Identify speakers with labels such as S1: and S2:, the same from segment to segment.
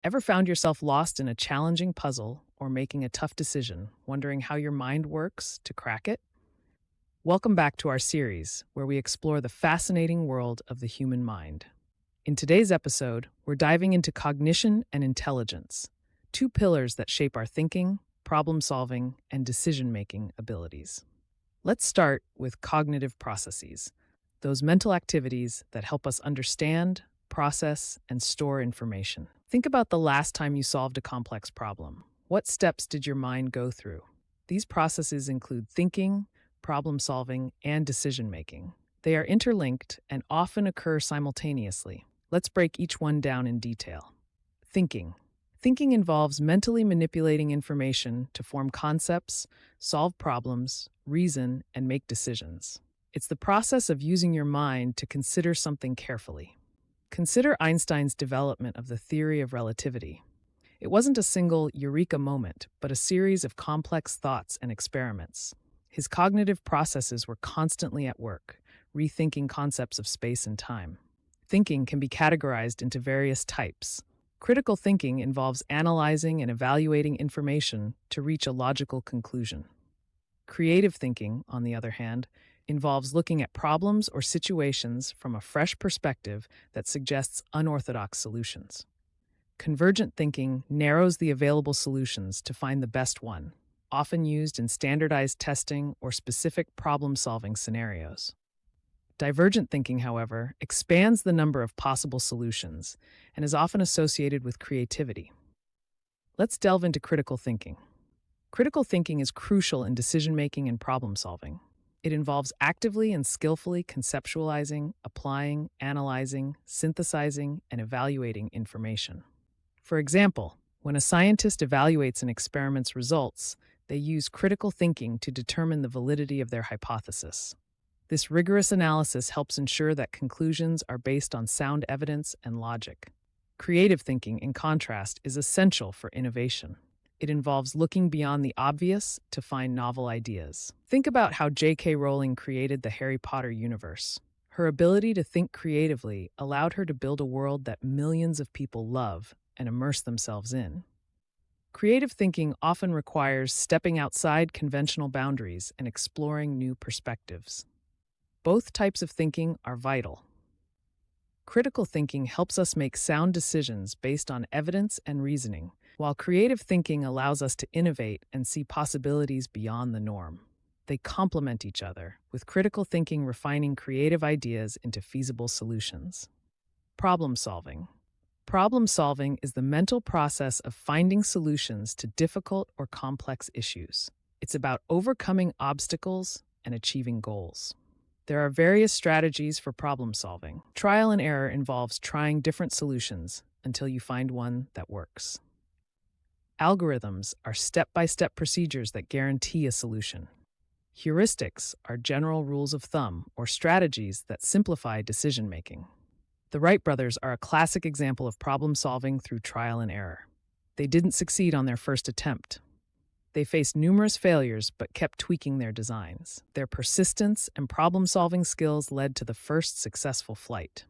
S1: Ever found yourself lost in a challenging puzzle or making a tough decision, wondering how your mind works to crack it? Welcome back to our series, where we explore the fascinating world of the human mind. In today's episode, we're diving into cognition and intelligence, two pillars that shape our thinking, problem solving, and decision making abilities. Let's start with cognitive processes, those mental activities that help us understand, process, and store information. Think about the last time you solved a complex problem. What steps did your mind go through? These processes include thinking, problem solving, and decision making. They are interlinked and often occur simultaneously. Let's break each one down in detail. Thinking. Thinking involves mentally manipulating information to form concepts, solve problems, reason, and make decisions. It's the process of using your mind to consider something carefully. Consider Einstein's development of the theory of relativity. It wasn't a single eureka moment, but a series of complex thoughts and experiments. His cognitive processes were constantly at work, rethinking concepts of space and time. Thinking can be categorized into various types. Critical thinking involves analyzing and evaluating information to reach a logical conclusion. Creative thinking, on the other hand, involves looking at problems or situations from a fresh perspective that suggests unorthodox solutions. Convergent thinking narrows the available solutions to find the best one, often used in standardized testing or specific problem-solving scenarios. Divergent thinking, however, expands the number of possible solutions and is often associated with creativity. Let's delve into critical thinking. Critical thinking is crucial in decision-making and problem-solving. It involves actively and skillfully conceptualizing, applying, analyzing, synthesizing, and evaluating information. For example, when a scientist evaluates an experiment's results, they use critical thinking to determine the validity of their hypothesis. This rigorous analysis helps ensure that conclusions are based on sound evidence and logic. Creative thinking, in contrast, is essential for innovation. It involves looking beyond the obvious to find novel ideas. Think about how J.K. Rowling created the Harry Potter universe. Her ability to think creatively allowed her to build a world that millions of people love and immerse themselves in. Creative thinking often requires stepping outside conventional boundaries and exploring new perspectives. Both types of thinking are vital. Critical thinking helps us make sound decisions based on evidence and reasoning, while creative thinking allows us to innovate and see possibilities beyond the norm. They complement each other, with critical thinking refining creative ideas into feasible solutions. Problem solving. Problem solving is the mental process of finding solutions to difficult or complex issues. It's about overcoming obstacles and achieving goals. There are various strategies for problem solving. Trial and error involves trying different solutions until you find one that works. Algorithms are step-by-step procedures that guarantee a solution. Heuristics are general rules of thumb or strategies that simplify decision-making. The Wright brothers are a classic example of problem solving through trial and error. They didn't succeed on their first attempt. They faced numerous failures but kept tweaking their designs. Their persistence and problem-solving skills led to the first successful flight.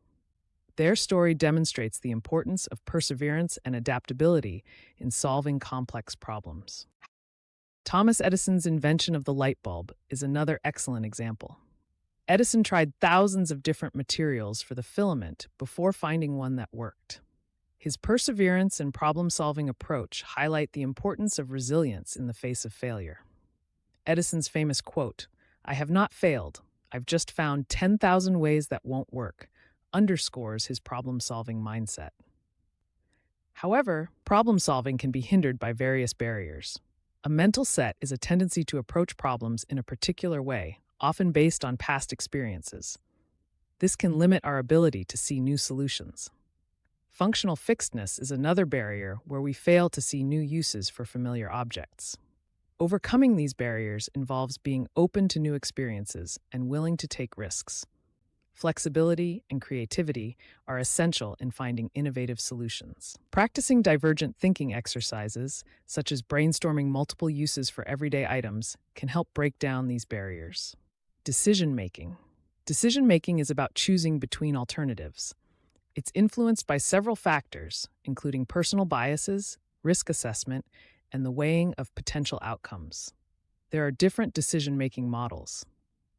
S1: Their story demonstrates the importance of perseverance and adaptability in solving complex problems. Thomas Edison's invention of the light bulb is another excellent example. Edison tried thousands of different materials for the filament before finding one that worked. His perseverance and problem-solving approach highlight the importance of resilience in the face of failure. Edison's famous quote, "I have not failed, I've just found 10,000 ways that won't work," underscores his problem-solving mindset. However, problem-solving can be hindered by various barriers. A mental set is a tendency to approach problems in a particular way, often based on past experiences. This can limit our ability to see new solutions. Functional fixedness is another barrier where we fail to see new uses for familiar objects. Overcoming these barriers involves being open to new experiences and willing to take risks. Flexibility and creativity are essential in finding innovative solutions. Practicing divergent thinking exercises, such as brainstorming multiple uses for everyday items, can help break down these barriers. Decision making. Decision making is about choosing between alternatives. It's influenced by several factors, including personal biases, risk assessment, and the weighing of potential outcomes. There are different decision-making models.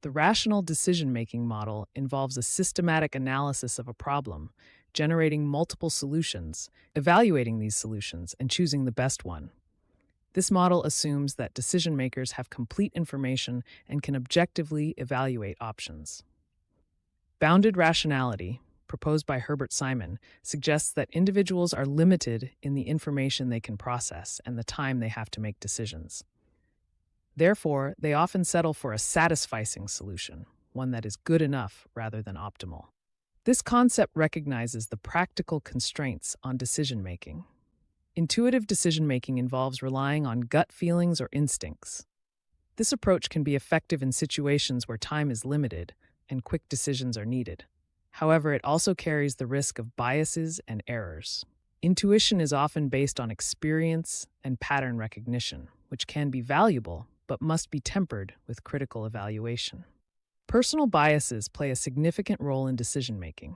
S1: The rational decision-making model involves a systematic analysis of a problem, generating multiple solutions, evaluating these solutions, and choosing the best one. This model assumes that decision-makers have complete information and can objectively evaluate options. Bounded rationality, proposed by Herbert Simon, suggests that individuals are limited in the information they can process and the time they have to make decisions. Therefore, they often settle for a satisficing solution, one that is good enough rather than optimal. This concept recognizes the practical constraints on decision-making. Intuitive decision-making involves relying on gut feelings or instincts. This approach can be effective in situations where time is limited and quick decisions are needed. However, it also carries the risk of biases and errors. Intuition is often based on experience and pattern recognition, which can be valuable but must be tempered with critical evaluation. Personal biases play a significant role in decision-making.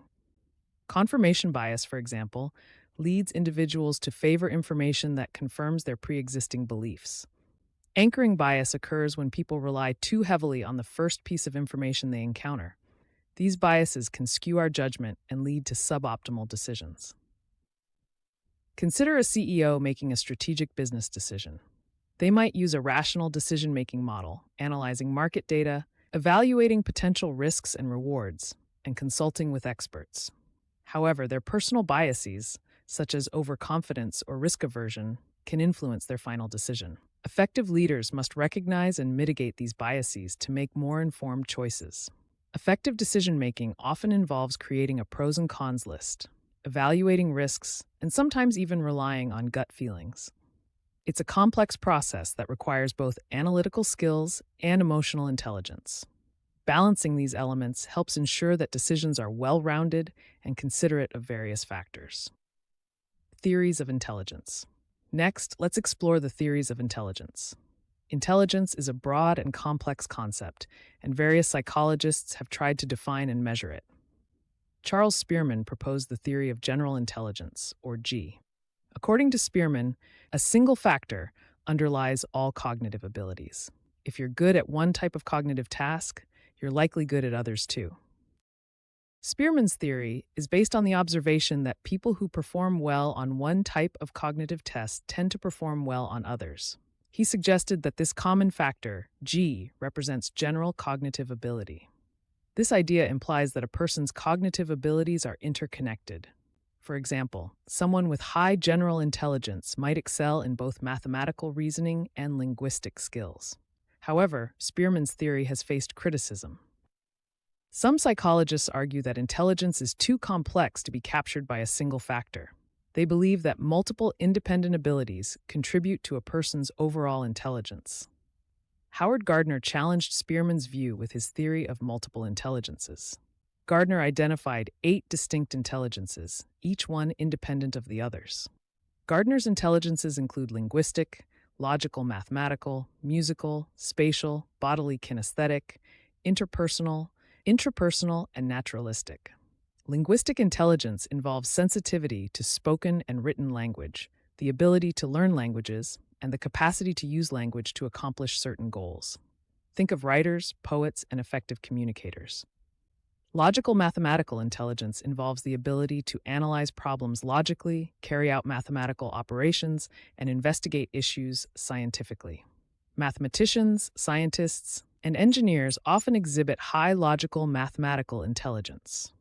S1: Confirmation bias, for example, leads individuals to favor information that confirms their pre-existing beliefs. Anchoring bias occurs when people rely too heavily on the first piece of information they encounter. These biases can skew our judgment and lead to suboptimal decisions. Consider a CEO making a strategic business decision. They might use a rational decision-making model, analyzing market data, evaluating potential risks and rewards, and consulting with experts. However, their personal biases, such as overconfidence or risk aversion, can influence their final decision. Effective leaders must recognize and mitigate these biases to make more informed choices. Effective decision-making often involves creating a pros and cons list, evaluating risks, and sometimes even relying on gut feelings. It's a complex process that requires both analytical skills and emotional intelligence. Balancing these elements helps ensure that decisions are well-rounded and considerate of various factors. Theories of intelligence. Next, let's explore the theories of intelligence. Intelligence is a broad and complex concept, and various psychologists have tried to define and measure it. Charles Spearman proposed the theory of general intelligence, or G. According to Spearman, a single factor underlies all cognitive abilities. If you're good at one type of cognitive task, you're likely good at others too. Spearman's theory is based on the observation that people who perform well on one type of cognitive test tend to perform well on others. He suggested that this common factor, G, represents general cognitive ability. This idea implies that a person's cognitive abilities are interconnected. For example, someone with high general intelligence might excel in both mathematical reasoning and linguistic skills. However, Spearman's theory has faced criticism. Some psychologists argue that intelligence is too complex to be captured by a single factor. They believe that multiple independent abilities contribute to a person's overall intelligence. Howard Gardner challenged Spearman's view with his theory of multiple intelligences. Gardner identified 8 distinct intelligences, each one independent of the others. Gardner's intelligences include linguistic, logical mathematical, musical, spatial, bodily kinesthetic, interpersonal, intrapersonal, and naturalistic. Linguistic intelligence involves sensitivity to spoken and written language, the ability to learn languages, and the capacity to use language to accomplish certain goals. Think of writers, poets, and effective communicators. Logical mathematical intelligence involves the ability to analyze problems logically, carry out mathematical operations, and investigate issues scientifically. Mathematicians, scientists, and engineers often exhibit high logical mathematical intelligence.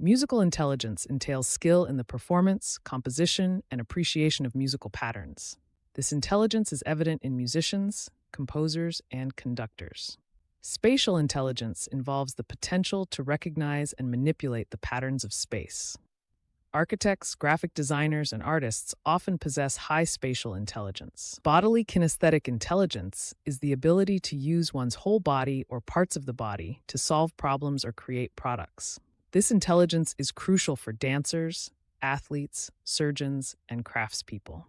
S1: Musical intelligence entails skill in the performance, composition, and appreciation of musical patterns. This intelligence is evident in musicians, composers, and conductors. Spatial intelligence involves the potential to recognize and manipulate the patterns of space. Architects, graphic designers, and artists often possess high spatial intelligence. Bodily kinesthetic intelligence is the ability to use one's whole body or parts of the body to solve problems or create products. This intelligence is crucial for dancers, athletes, surgeons, and craftspeople.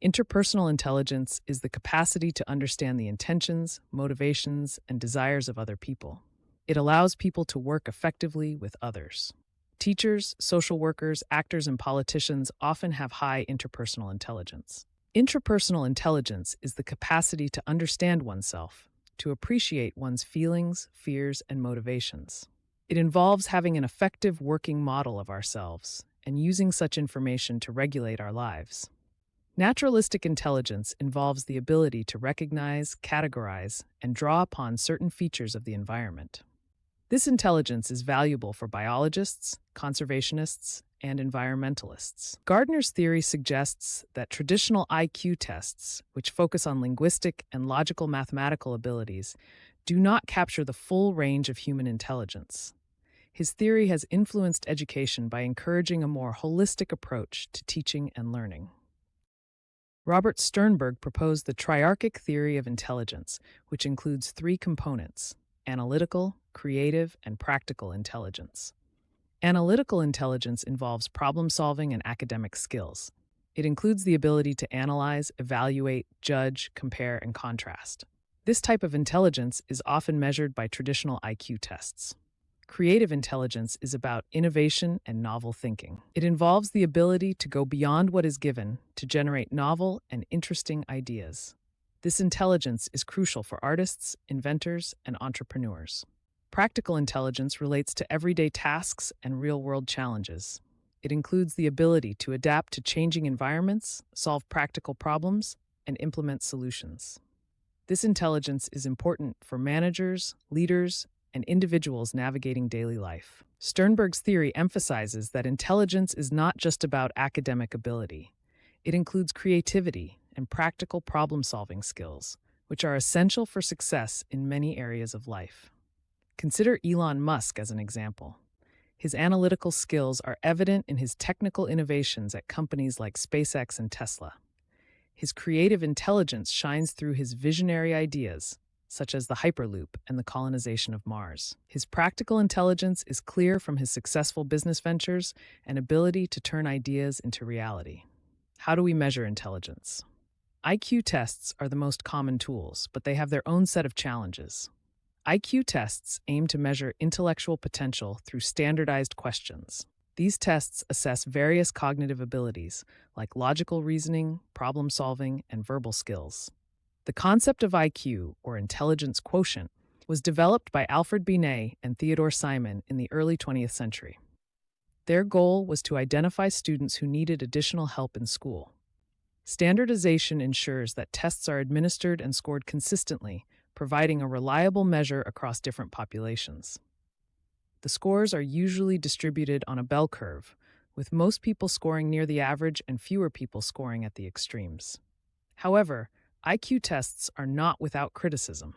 S1: Interpersonal intelligence is the capacity to understand the intentions, motivations, and desires of other people. It allows people to work effectively with others. Teachers, social workers, actors, and politicians often have high interpersonal intelligence. Intrapersonal intelligence is the capacity to understand oneself, to appreciate one's feelings, fears, and motivations. It involves having an effective working model of ourselves and using such information to regulate our lives. Naturalistic intelligence involves the ability to recognize, categorize, and draw upon certain features of the environment. This intelligence is valuable for biologists, conservationists, and environmentalists. Gardner's theory suggests that traditional IQ tests, which focus on linguistic and logical mathematical abilities, do not capture the full range of human intelligence. His theory has influenced education by encouraging a more holistic approach to teaching and learning. Robert Sternberg proposed the triarchic theory of intelligence, which includes three components: analytical, creative, and practical intelligence. Analytical intelligence involves problem-solving and academic skills. It includes the ability to analyze, evaluate, judge, compare, and contrast. This type of intelligence is often measured by traditional IQ tests. Creative intelligence is about innovation and novel thinking. It involves the ability to go beyond what is given to generate novel and interesting ideas. This intelligence is crucial for artists, inventors, and entrepreneurs. Practical intelligence relates to everyday tasks and real-world challenges. It includes the ability to adapt to changing environments, solve practical problems, and implement solutions. This intelligence is important for managers, leaders, and individuals navigating daily life. Sternberg's theory emphasizes that intelligence is not just about academic ability. It includes creativity and practical problem-solving skills, which are essential for success in many areas of life. Consider Elon Musk as an example. His analytical skills are evident in his technical innovations at companies like SpaceX and Tesla. His creative intelligence shines through his visionary ideas, such as the Hyperloop and the colonization of Mars. His practical intelligence is clear from his successful business ventures and ability to turn ideas into reality. How do we measure intelligence? IQ tests are the most common tools, but they have their own set of challenges. IQ tests aim to measure intellectual potential through standardized questions. These tests assess various cognitive abilities, like logical reasoning, problem-solving, and verbal skills. The concept of IQ, or intelligence quotient, was developed by Alfred Binet and Theodore Simon in the early 20th century. Their goal was to identify students who needed additional help in school. Standardization ensures that tests are administered and scored consistently, providing a reliable measure across different populations. The scores are usually distributed on a bell curve, with most people scoring near the average and fewer people scoring at the extremes. However, IQ tests are not without criticism.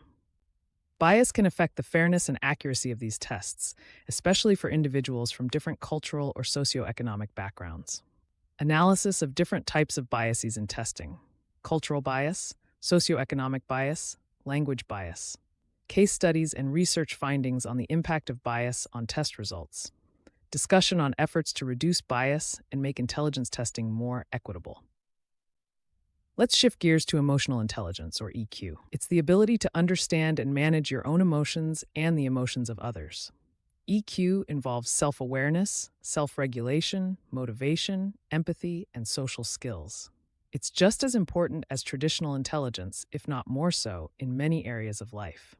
S1: Bias can affect the fairness and accuracy of these tests, especially for individuals from different cultural or socioeconomic backgrounds. Analysis of different types of biases in testing: cultural bias, socioeconomic bias, language bias. Case studies and research findings on the impact of bias on test results. Discussion on efforts to reduce bias and make intelligence testing more equitable. Let's shift gears to emotional intelligence, or EQ. It's the ability to understand and manage your own emotions and the emotions of others. EQ involves self-awareness, self-regulation, motivation, empathy, and social skills. It's just as important as traditional intelligence, if not more so, in many areas of life.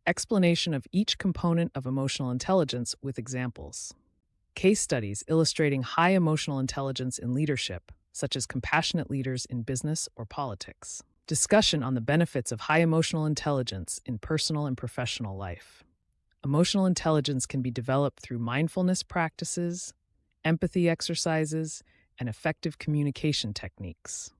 S1: Explanation of each component of emotional intelligence with examples. Case studies illustrating high emotional intelligence in leadership, such as compassionate leaders in business or politics. Discussion on the benefits of high emotional intelligence in personal and professional life. Emotional intelligence can be developed through mindfulness practices, empathy exercises, and effective communication techniques.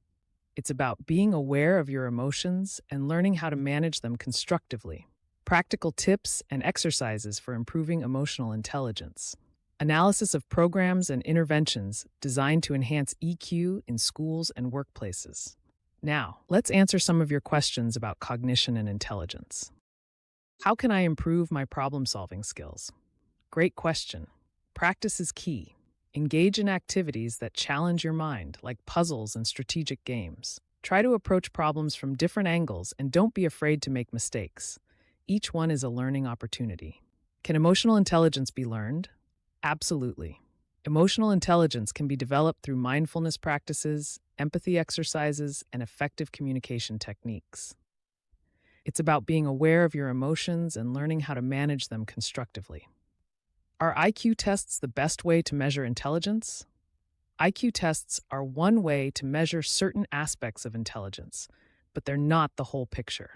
S1: It's about being aware of your emotions and learning how to manage them constructively. Practical tips and exercises for improving emotional intelligence. Analysis of programs and interventions designed to enhance EQ in schools and workplaces. Now, let's answer some of your questions about cognition and intelligence. How can I improve my problem-solving skills? Great question. Practice is key. Engage in activities that challenge your mind, like puzzles and strategic games. Try to approach problems from different angles and don't be afraid to make mistakes. Each one is a learning opportunity. Can emotional intelligence be learned? Absolutely. Emotional intelligence can be developed through mindfulness practices, empathy exercises, and effective communication techniques. It's about being aware of your emotions and learning how to manage them constructively. Are IQ tests the best way to measure intelligence? IQ tests are one way to measure certain aspects of intelligence, but they're not the whole picture.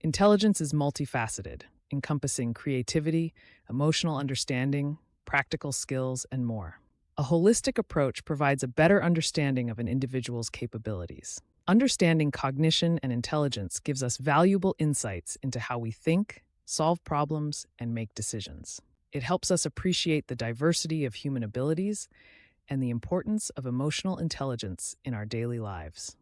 S1: Intelligence is multifaceted, encompassing creativity, emotional understanding, practical skills, and more. A holistic approach provides a better understanding of an individual's capabilities. Understanding cognition and intelligence gives us valuable insights into how we think, solve problems, and make decisions. It helps us appreciate the diversity of human abilities and the importance of emotional intelligence in our daily lives.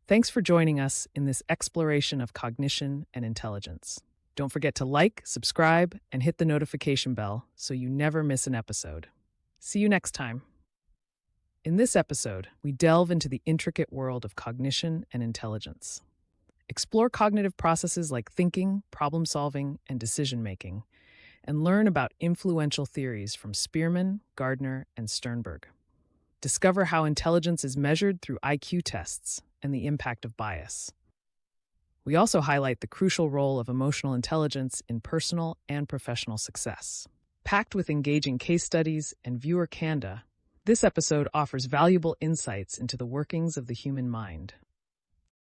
S1: Thanks for joining us in this exploration of cognition and intelligence. Don't forget to like, subscribe, and hit the notification bell so you never miss an episode. See you next time. In this episode, we delve into the intricate world of cognition and intelligence. Explore cognitive processes like thinking, problem-solving, and decision-making, and learn about influential theories from Spearman, Gardner, and Sternberg. Discover how intelligence is measured through IQ tests and the impact of bias. We also highlight the crucial role of emotional intelligence in personal and professional success. Packed with engaging case studies and viewer candor, this episode offers valuable insights into the workings of the human mind.